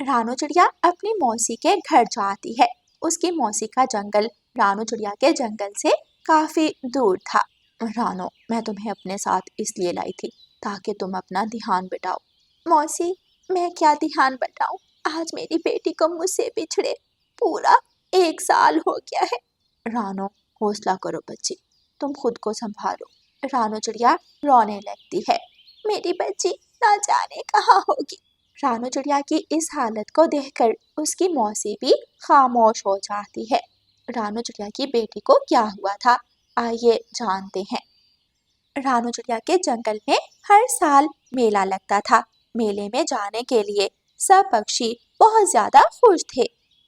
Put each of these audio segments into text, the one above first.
रानू चिड़िया अपनी मौसी के घर जाती है। उसकी मौसी का जंगल रानू चिड़िया के जंगल से काफी दूर था। रानू, मैं तुम्हें अपने साथ इसलिए लाई थी ताकि तुम अपना ध्यान बटाओ। मौसी, मैं क्या ध्यान बटाऊं? आज मेरी बेटी को मुझसे बिछड़े पूरा 1 साल हो गया है। रानू, हौसला करो बच्ची, तुम खुद को संभालो। रानू चिड़िया रोने लगती है। मेरी बच्ची ना जाने कहाँ होगी। रानू चिड़िया की इस हालत को देखकर उसकी मौसी भी खामोश हो जाती है। रानू चिड़िया की बेटी को क्या हुआ था, आइए जानते हैं। रानू चिड़िया के जंगल में हर साल मेला लगता था। मेले में जाने के लिए सब पक्षी बहुत ज्यादा खुश थे।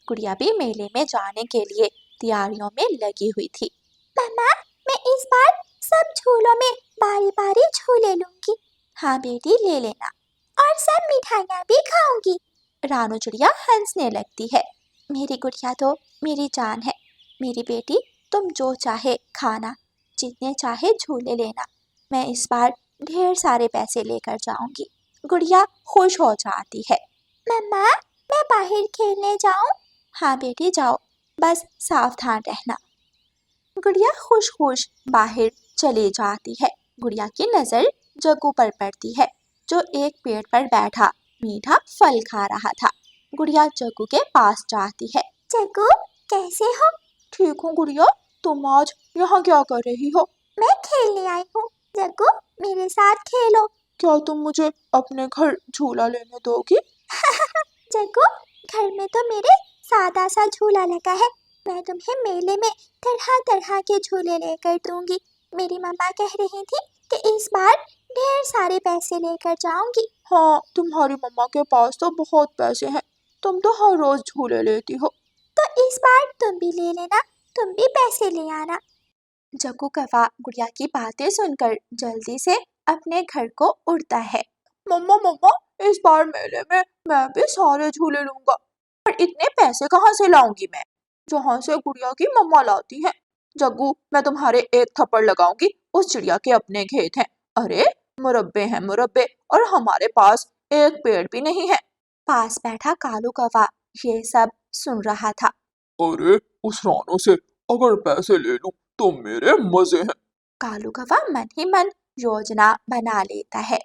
गुड़िया भी मेले में जाने के लिए तैयारियों में लगी हुई थी। मम्मा, मैं इस बार सब झूलों में बारी बारी झूले लूंगी। हाँ बेटी, ले लेना, और सब मिठाइयाँ भी खाऊंगी। रानू चिड़िया हंसने लगती है। मेरी गुड़िया तो मेरी जान है। मेरी बेटी, तुम जो चाहे खाना, जितने चाहे झूले लेना। मैं इस बार ढेर सारे पैसे लेकर जाऊंगी। गुड़िया खुश हो जाती है। मम्मा, मैं बाहर खेलने जाऊं? हाँ बेटी, जाओ, बस सावधान रहना। गुड़िया खुश खुश बाहर चली जाती है। गुड़िया की नजर जग्गू पर पड़ती है, जो एक पेड़ पर बैठा मीठा फल खा रहा था। गुड़िया जग्गू के पास जाती है। जग्गू, कैसे हो? ठीक हूँ गुड़िया, तुम आज यहाँ क्या कर रही हो? मैं खेलने आई हूँ। जग्गू, मेरे साथ खेलो। क्या तुम मुझे अपने घर झूला लेने दोगी? जग्गू, घर में तो मेरे सादा सा झूला लगा है। मैं तुम्हें मेले में तरह तरह के झूले लेकर दूंगी। मेरी मम्मा कह रही थी कि इस बार ढेर सारे पैसे लेकर जाऊंगी। हाँ, तुम्हारी मम्मा के पास तो बहुत पैसे हैं। तुम तो हर रोज झूले लेती हो। तो इस बार तुम भी ले लेना, तुम भी पैसे ले आना। जग्गू कौवा गुड़िया की बातें सुनकर जल्दी से अपने घर को उड़ता है। मम्मा मम्मा, इस बार मेले में मैं भी सारे झूले लूंगा। पर इतने पैसे कहाँ से लाऊंगी मैं? जहाँ से गुड़िया की मम्मा लाती हैं। जग्गू, मैं तुम्हारे एक थप्पड़ लगाऊंगी। उस चिड़िया के अपने खेत हैं। अरे मुरब्बे हैं मुरब्बे, और हमारे पास एक पेड़ भी नहीं है। पास बैठा कालू कौवा ये सब सुन रहा था। अरे उस रानू से अगर पैसे ले लूं तो मेरे मजे हैं। कालू कौवा मन ही मन योजना बना लेता है।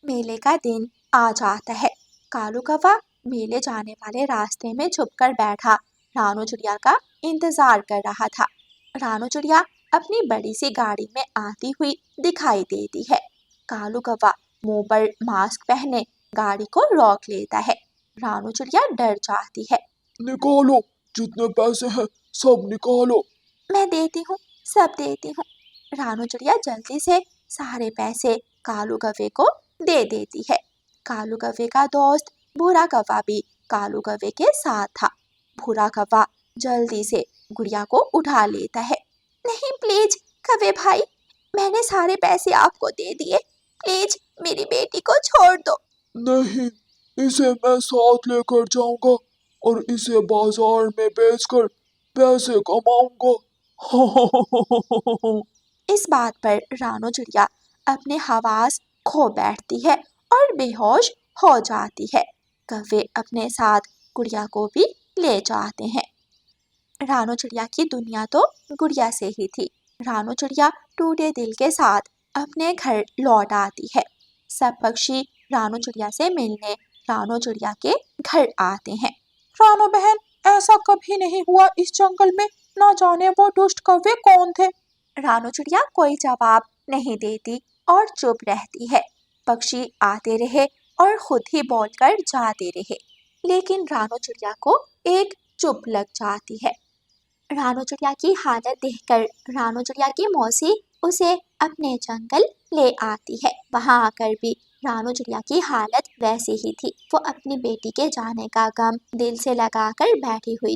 मेले का दिन आ जाता है। कालू कौवा मेले जाने वाले रास्ते में छुपकर बैठा रानू चिड़िया का इंतजार कर रहा था। रानू चिड़िया अपनी बड़ी सी गाड़ी में आती हुई दिखाई देती है। कालू कौवा मुंह पर मास्क पहने गाड़ी को रोक लेता है। रानू चिड़िया डर जाती है। निकालो, जितने पैसे हैं सब निकालो। मैं देती हूँ, सब देती हूँ। रानू चिड़िया जल्दी से सारे पैसे कालू कौवे को दे देती है। कालू कौवे का दोस्त भूरा कौवा भी कालू कौवे के साथ था। भूरा कौवा जल्दी से गुड़िया को उठा लेता है। नहीं प्लीज कौवे भाई, मैंने सारे पैसे आपको दे दिए। प्लीज मेरी बेटी को छोड़ दो। नहीं, इसे मैं साथ लेकर जाऊंगा और इसे बाजार में बेचकर पैसे कमाऊंगा। इस बात पर रानू चिड़िया अपने हवास खो बैठती है और बेहोश हो जाती है। कौवे अपने साथ गुड़िया को भी ले जाते हैं। रानू चिड़िया की दुनिया तो गुड़िया से ही थी। रानू चिड़िया टूटे दिल के साथ अपने घर लौट आती है। सब पक्षी रानू चिड़िया से मिलने रानू चिड़िया के घर आते हैं। रानू बहन, ऐसा कभी नहीं हुआ इस जंगल में। ना जाने वो दुष्ट कौवे कौन थे। रानू चिड़िया कोई जवाब नहीं देती और चुप रहती है। पक्षी आते रहे और खुद ही बोलकर जाते रहे, लेकिन रानू चिड़िया को एक चुप लग जाती है। रानू चिड़िया की हालत देखकर रानू चिड़िया की मौसी उसे अपने जंगल ले आती है। वहां आकर भी रानू चिड़िया की हालत वैसी ही थी। वो अपनी बेटी के जाने का गम दिल से लगाकर बैठी हुई।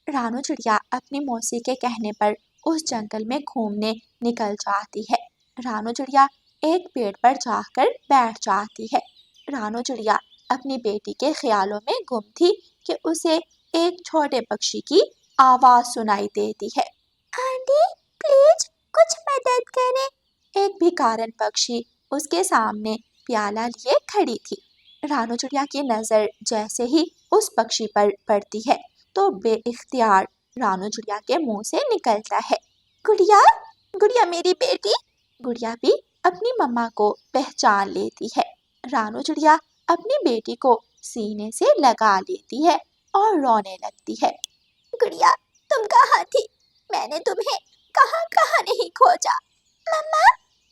रानू चिड़िया अपनी मौसी के कहने पर उस जंगल में घूमने निकल जाती है। रानू चिड़िया एक पेड़ पर जाकर बैठ जाती है। रानू चिड़िया अपनी बेटी के ख्यालों में गुम थी कि उसे एक छोटे पक्षी की आवाज सुनाई देती है। आंटी प्लीज कुछ मदद करें। एक भिखारन पक्षी उसके सामने प्याला लिए खड़ी थी। रानू चिड़िया की नजर जैसे ही उस पक्षी पर पड़ती है तो बेइख्तियार रानू चिड़िया के मुंह से निकलता है, गुड़िया, गुड़िया मेरी बेटी। गुड़िया भी अपनी मम्मा को पहचान लेती है। रानू चिड़िया अपनी बेटी को सीने से लगा लेती है और रोने लगती है। गुड़िया, तुम कहाँ थी? मैंने तुम्हें कहाँ कहाँ नहीं खोजा। मम्मा,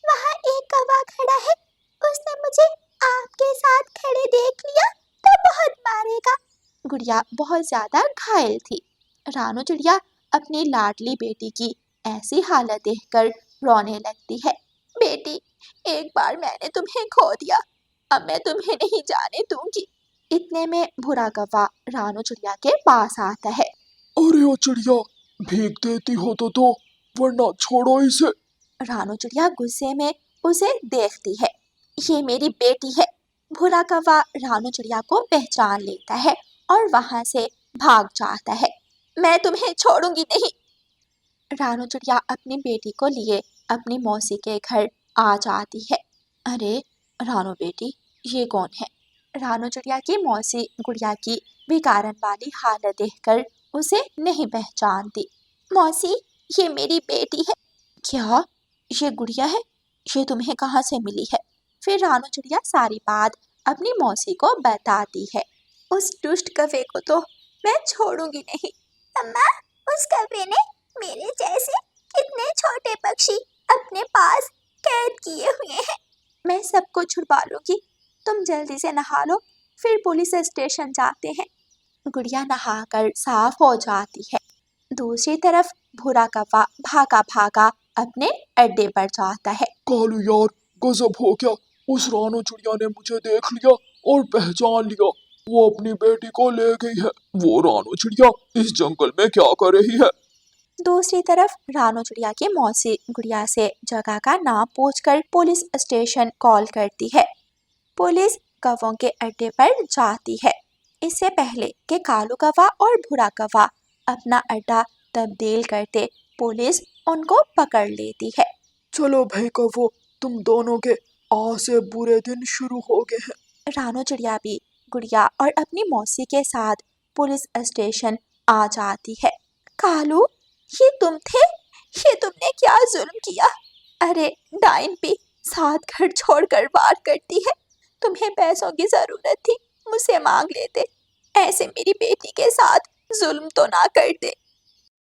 वहाँ एक कौवा खड़ा है, उसने मुझे आपके साथ खड़े देख लिया तो बहुत मारेगा। गुड़िया बहुत ज्यादा घायल थी। रानू चिड़िया अपनी लाडली बेटी की ऐसी हालत देखकर रोने लगती है। बेटी, एक बार मैंने तुम्हें खो दिया, अब मैं तुम्हें नहीं जाने दूंगी। इतने में भूरा कौवा रानू चिड़िया के पास आता है। अरे ओ चिड़िया, भीग देती हो तो दो, वरना छोड़ो इसे। रानू चिड़िया गुस्से में उसे देखती है। ये मेरी बेटी है। भूरा कौवा रानू चिड़िया को पहचान लेता है और वहां से भाग जाता है। मैं तुम्हें छोड़ूंगी नहीं। रानू चिड़िया अपनी बेटी को लिए अपनी मौसी के घर आ जाती है। अरे रानू बेटी, ये कौन है? रानू चिड़िया की मौसी गुड़िया की बेकारन वाली हालत देखकर उसे नहीं पहचानती। मौसी, ये मेरी बेटी है। क्या ये गुड़िया है? ये तुम्हें कहाँ से मिली है? फिर रानू चिड़िया सारी बात अपनी मौसी को बताती है। उस दुष्ट कौवे को तो मैं छोड़ूंगी नहीं। अम्मा, उस कौवे ने मेरे जैसे कितने छोटे पक्षी अपने पास कैद किए हुए हैं। मैं सबको छुड़वा लूंगी। तुम जल्दी से नहा लो, फिर पुलिस स्टेशन जाते हैं। गुड़िया नहाकर साफ हो जाती है। दूसरी तरफ भूरा कौवा भागा भागा अपने अड्डे पर जाता है। कालू यार, गजब हो गया। उस रानू चिड़िया ने मुझे देख लिया और पहचान लिया। वो अपनी बेटी को ले गई है। वो रानू चिड़िया इस जंगल में क्या कर रही है? दूसरी तरफ रानू चिड़िया की मौसी गुड़िया से जगह का नाम पूछकर पुलिस स्टेशन कॉल करती है। पुलिस कौवों के अड्डे पर जाती है। इससे पहले कि कालू कौवा और भूरा कौवा अपना अड्डा तब्दील करते, पुलिस उनको पकड़ लेती है। चलो भाई कौवो, तुम दोनों के आज से बुरे दिन शुरू हो गए हैं। रानू चिड़िया भी गुड़िया और अपनी मौसी के साथ पुलिस स्टेशन आ जाती है। कालू, ये तुम थे? ये तुमने क्या जुल्म किया? अरे डाइन भी साथ घर छोड़कर वार करती है। तुम्हें पैसों की जरूरत थी, मुझसे मांग लेते। ऐसे मेरी बेटी के साथ जुल्म तो ना करते।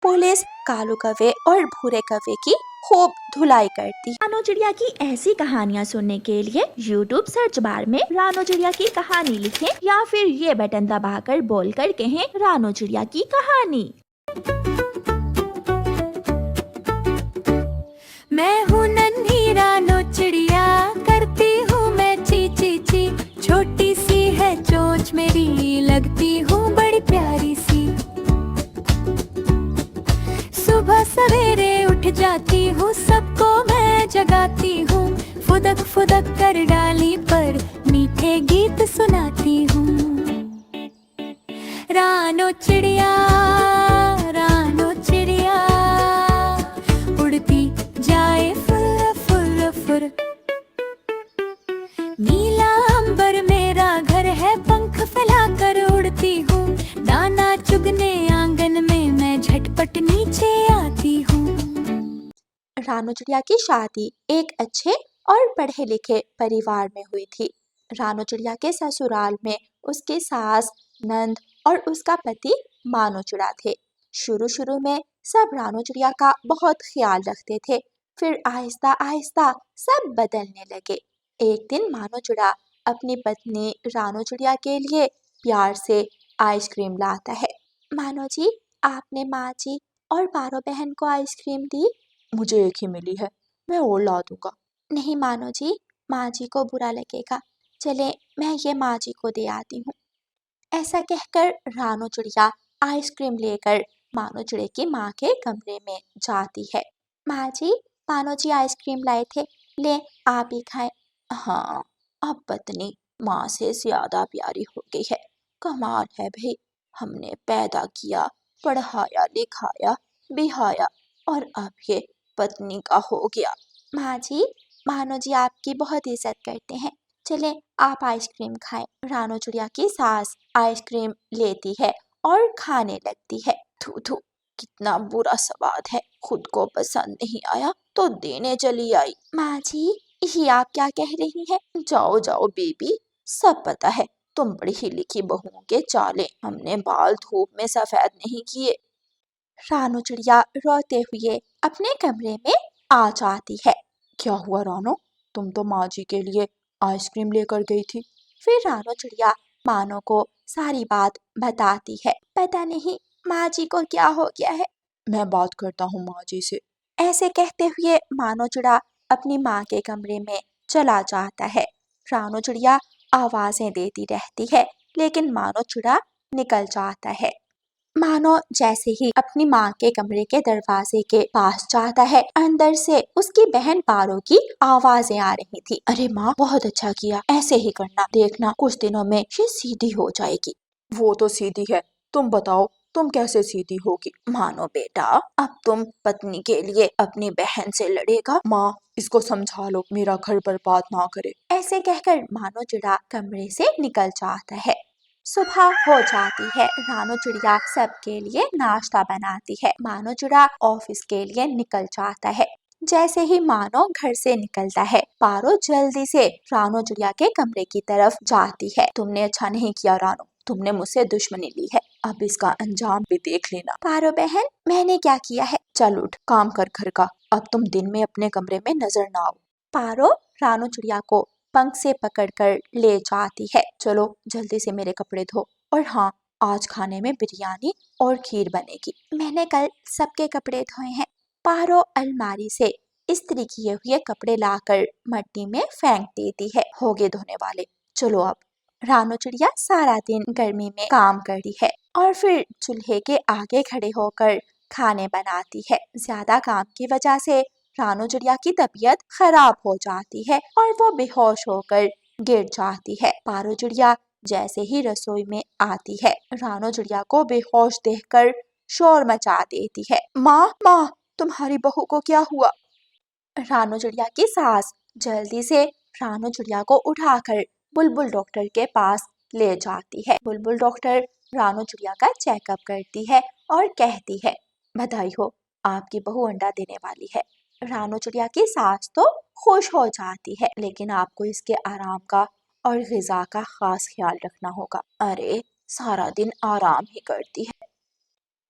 पुलिस कालू कौवे और भूरे कौवे की खूब धुलाई करती। रानू चिड़िया की ऐसी कहानियाँ सुनने के लिए YouTube सर्च बार में रानू चिड़िया की कहानी लिखें या फिर ये बटन दबाकर बोलकर कहें रानू चिड़िया की कहानी। मैं हूँ नन्ही रानू चिड़िया, करती हूँ मैं ची ची ची। छोटी सी है चोंच मेरी, लगती हूँ बड़ी प्यारी सी। सुबह सवेरे उठ जाती हूँ, सबको मैं जगाती हूँ। फुदक फुदक कर डाली पर मीठे गीत सुनाती हूँ। रानू चिड़िया, रानू चिड़िया, उड़ती जाए फुर फुर फुर। नीला अंबर मेरा घर है, पंख फैलाकर उड़ती हूँ। दाना चुगने आंगन में मैं झटपट नीचे आती हूँ। रानू चिड़िया की शादी एक अच्छे और पढ़े लिखे परिवार में हुई थी। रानू चिड़िया के ससुराल में उसकी सास, नंद और उसका पति मानो चिड़ा थे। शुरू शुरू में सब रानू चिड़िया का बहुत ख्याल रखते थे, फिर आहिस्ता आहिस्ता सब बदलने लगे। एक दिन मानो चिड़ा अपनी पत्नी रानू चिड़िया के लिए प्यार से आइसक्रीम लाता है। मानो जी, आपने माँ जी और पारो बहन को आइसक्रीम दी? मुझे एक ही मिली है, मैं और ला दूंगा। नहीं मानो जी, माँ जी को बुरा लगेगा। चले, मैं ये माँ जी को दे आती हूँ। ऐसा कहकर रानू चिड़िया आइसक्रीम लेकर मानो चिड़े की माँ के कमरे में जाती है। माँ जी, मानो जी आइसक्रीम लाए थे, ले आप ही खाएं। हाँ, अब पत्नी माँ से ज्यादा प्यारी हो गई है। कमाल है भाई, हमने पैदा किया, पढ़ाया लिखाया, बिहाया और अब ये पत्नी का हो गया। माँ जी, मानो जी आपकी बहुत इज्जत करते हैं। चले आप आइसक्रीम खाएं। रानू चिड़िया की सास आइसक्रीम लेती है और खाने लगती है। थू थू, कितना बुरा स्वाद है, खुद को पसंद नहीं आया तो देने चली आई। माँ जी, ये आप क्या कह रही हैं? जाओ जाओ बेबी, सब पता है तुम पढ़ी लिखी बहुओं के चाले। हमने बाल धूप में सफेद नहीं किए। रानू चिड़िया रोते हुए अपने कमरे में आ जाती है। क्या हुआ रानो, तुम तो माँ जी के लिए आइसक्रीम लेकर गई थी। फिर रानू चिड़िया मानो को सारी बात बताती है। पता नहीं माँ जी को क्या हो गया है। मैं बात करता हूँ माँ जी से। ऐसे कहते हुए मानो चिड़ा अपनी माँ के कमरे में चला जाता है। रानू चिड़िया आवाजें देती रहती है, लेकिन मानो चिड़ा निकल जाता है। मानो जैसे ही अपनी माँ के कमरे के दरवाजे के पास जाता है, अंदर से उसकी बहन पारो की आवाजें आ रही थी। अरे माँ, बहुत अच्छा किया, ऐसे ही करना, देखना कुछ दिनों में ये सीधी हो जाएगी। वो तो सीधी है, तुम बताओ तुम कैसे सीधी होगी। मानो बेटा, अब तुम पत्नी के लिए अपनी बहन से लड़ेगा। माँ, इसको समझा लो, मेरा घर बर्बाद ना करे। ऐसे कहकर मानो चिड़ा कमरे से निकल जाता है। सुबह हो जाती है। रानू चिड़िया सबके लिए नाश्ता बनाती है। मानो चिड़ा ऑफिस के लिए निकल जाता है। जैसे ही मानो घर से निकलता है, पारो जल्दी से रानू चिड़िया के कमरे की तरफ जाती है। तुमने अच्छा नहीं किया रानो, तुमने मुझसे दुश्मनी ली है, अब इसका अंजाम भी देख लेना। पारो बहन, मैंने क्या किया है? चल उठ, काम कर घर का, अब तुम दिन में अपने कमरे में नजर ना आओ। पारो रानू चिड़िया को पंख से पकड़कर ले जाती है। चलो जल्दी से मेरे कपड़े धो, और हाँ, आज खाने में बिरयानी और खीर बनेगी। मैंने कल सबके कपड़े धोए हैं। पारो अलमारी से इस्त्री किए हुए कपड़े लाकर मट्टी में फेंक देती है। हो गए धोने वाले, चलो अब। रानू चिड़िया सारा दिन गर्मी में काम करती है और फिर चूल्हे के आगे खड़े होकर खाने बनाती है। ज्यादा काम की वजह से रानू चिड़िया की तबीयत खराब हो जाती है और वो बेहोश होकर गिर जाती है। पारो चिड़िया जैसे ही रसोई में आती है, रानू चिड़िया को बेहोश देखकर शोर मचा देती है। माँ माँ, तुम्हारी बहू को क्या हुआ? रानू चिड़िया की सास जल्दी से रानू चिड़िया को उठाकर बुलबुल डॉक्टर के पास ले जाती है। बुलबुल डॉक्टर रानू चिड़िया का चेकअप करती है और कहती है, बधाई हो, आपकी बहू अंडा देने वाली है। रानू चिड़िया की सास तो खुश हो जाती है, लेकिन आपको इसके आराम का और ग़िज़ा का खास ख्याल रखना होगा। अरे, सारा दिन आराम ही करती है।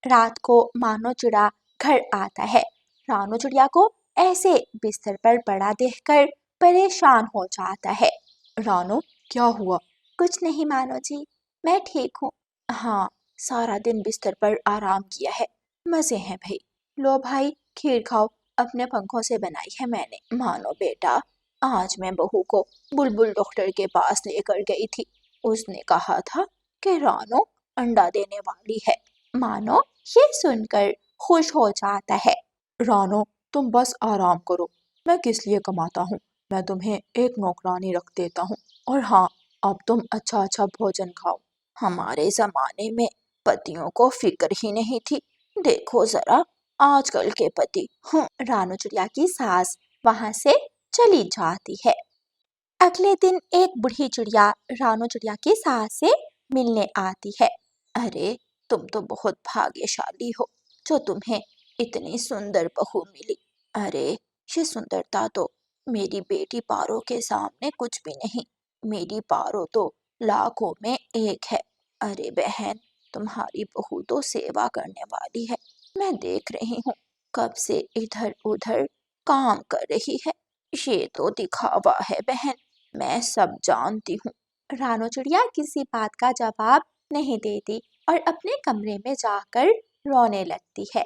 रात को मानो चिड़ा घर आता है। रानू चिड़िया को ऐसे बिस्तर पर पड़ा देखकर परेशान हो जाता है। रानू, क्या हुआ? कुछ नहीं मानो जी, मैं ठीक हूँ। हाँ, सारा दिन बिस्तर पर आराम किया है, मजे हैं भाई। लो भाई, खीर खाओ, अपने पंखों से बनाई है मैंने। मानो बेटा, आज मैं बहू को बुलबुल डॉक्टर के पास लेकर गई थी। उसने कहा था कि रानो अंडा देने वाली है। मानो ये सुनकर खुश हो जाता है। रानो, तुम बस आराम करो, मैं किस लिए कमाता हूँ, मैं तुम्हें एक नौकरानी रख देता हूँ। और हाँ, अब तुम अच्छा अच्छा भोजन खाओ। हमारे जमाने में पतियों को फिक्र ही नहीं थी, देखो जरा आजकल के पति। रानू चिड़िया की सास वहां से चली जाती है। अगले दिन एक बूढ़ी चिड़िया रानू चिड़िया की सास से मिलने आती है। अरे, तुम तो बहुत भाग्यशाली हो जो तुम्हें इतनी सुंदर बहू मिली। अरे, ये सुंदरता तो मेरी बेटी पारो के सामने कुछ भी नहीं। मेरी पारो तो लाखों में एक है। अरे बहन, तुम्हारी बहू तो सेवा करने वाली है। मैं देख रही हूँ कब से इधर उधर काम कर रही है। ये तो दिखावा है बहन, मैं सब जानती हूँ। रानू चिड़िया किसी बात का जवाब नहीं देती और अपने कमरे में जाकर रोने लगती है।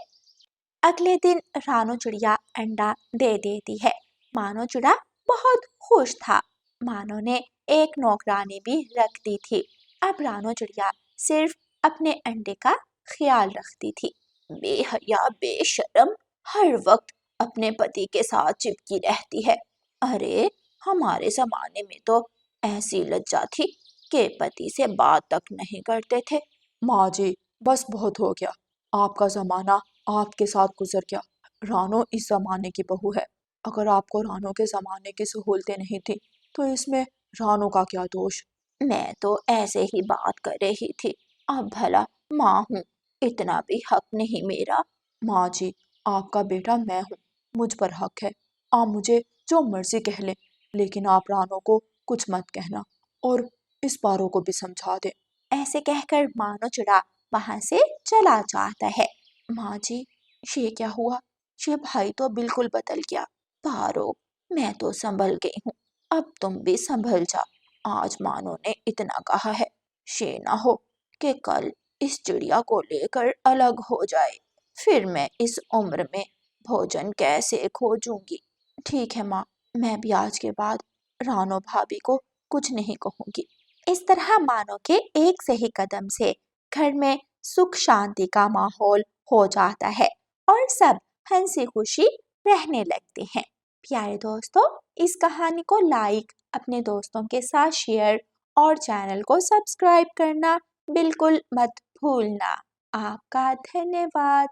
अगले दिन रानू चिड़िया अंडा दे देती है। मानो चिड़ा बहुत खुश था। मानो ने एक नौकरानी भी रख दी थी। अब रानू चिड़िया सिर्फ अपने अंडे का ख्याल रखती थी। बेहया बेशरम, हर वक्त अपने पति के साथ चिपकी रहती है। अरे, हमारे जमाने में तो ऐसी लज्जा थी कि पति से बात तक नहीं करते थे। माँ जी, बस बहुत हो गया, आपका जमाना आपके साथ गुजर गया। रानो इस जमाने की बहू है। अगर आपको रानो के जमाने की सहूलतें नहीं थी तो इसमें रानू का क्या दोष? मैं तो ऐसे ही बात कर रही थी। अब भला माँ हूँ, इतना भी हक नहीं मेरा। माँ जी, आपका बेटा मैं हूँ, मुझ पर हक है। आप मुझे जो मर्जी कह लें, लेकिन आप रानू को कुछ मत कहना और इस पारो को भी समझा दें। ऐसे कहकर मानो चिड़ा वहां से चला जाता है। माँ जी, ये क्या हुआ? ये भाई तो बिल्कुल बदल गया। पारो, मैं तो संभल गई हूँ, अब तुम भी संभल जा। आज मानो ने इतना कहा है, ये ना हो कि कल इस चिड़िया को लेकर अलग हो जाए, फिर मैं इस उम्र में भोजन कैसे खोजूंगी। ठीक है माँ, मैं भी आज के बाद रानो भाभी को कुछ नहीं कहूंगी। इस तरह मानो के एक सही कदम से घर में सुख शांति का माहौल हो जाता है और सब हंसी खुशी रहने लगते हैं। प्यारे दोस्तों, इस कहानी को लाइक, अपने दोस्तों के साथ शेयर और चैनल को सब्सक्राइब करना बिल्कुल मत भूलना। आपका धन्यवाद।